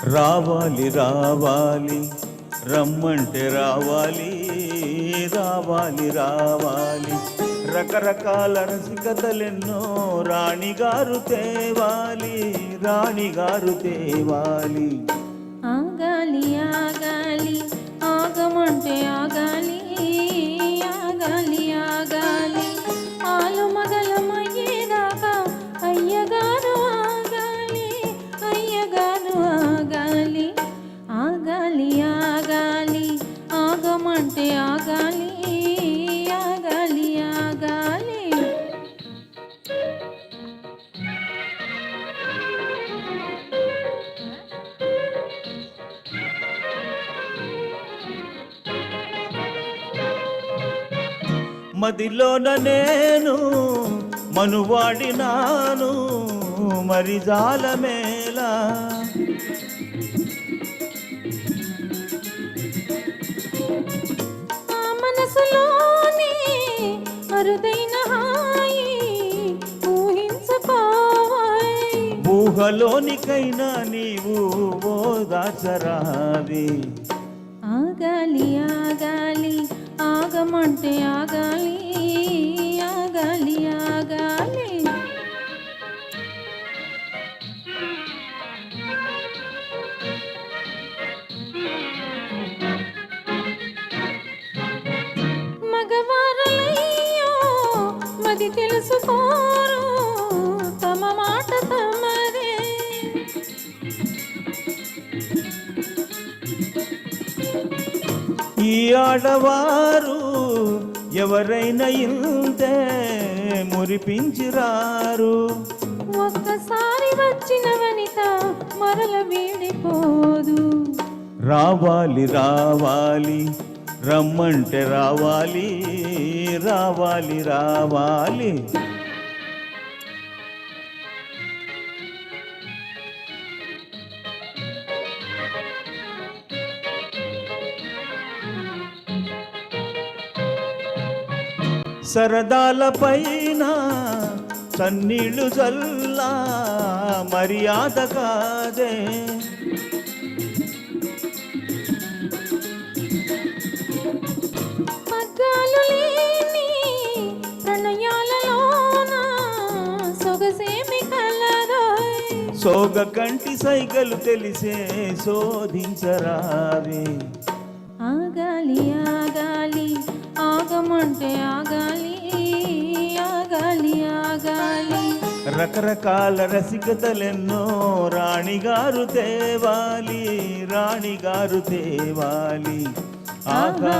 రావాలి రావాలి రమ్మంటే రావాలి రావాలి రావాలి రకరకాల రసికతలెన్నో రాణిగారు తేవాలి రాణిగారు తేవాలి. ఆగాలి ఆగాలి ఆగమంటే ఆగాలి ఆగాలి ఆగాలి ఆలు మగలమయ్యేదాకా అయ్యగారు ఆగాలి అయ్యగారు ఆగాలి ఆగాలి ఆగాలి ఆగమంటే ఆగాలి ఆగాలి ఆగాలి. మదిలోన నేను మనువాడినాను మరి జాలమేలా ఆ మనసులోనే అరుదైన హాయి ఊహించుకోవాలి. ఊహలోనికైనా నీవు ఓదాచరావి. ఆగాలి ఆగాలి ఆగమంటే ఆగాలి ఆగాలి ఆగాలి. మగవారలయ్యో మది తెలుసుకోరు తమ మాట తమరే. ఈ ఆడవారు ఎవరైనా ఇంతే మురిపించిరారు. ఒక్కసారి వచ్చిన వనిత మరల వీడిపోదు. రావాలి రావాలి రమ్మంటే రావాలి రావాలి రావాలి. సరదాల పైన చన్నీళ్ళు చల్లా మర్యాద కాదే. మగ్గాలు లేని ప్రణయాలలోన సొగసేమి కలరోయ్. సోగ కంటి సైగలు తెలిసే శోధించరావే. ఆగాలి ఆగాలి ఆగమంటే ఆగాలి ఆగాలి ఆగాలి. రకరకాల రసికతలెన్నో రాణిగారు తేవాలి రాణిగారు తేవాలి. ఆహా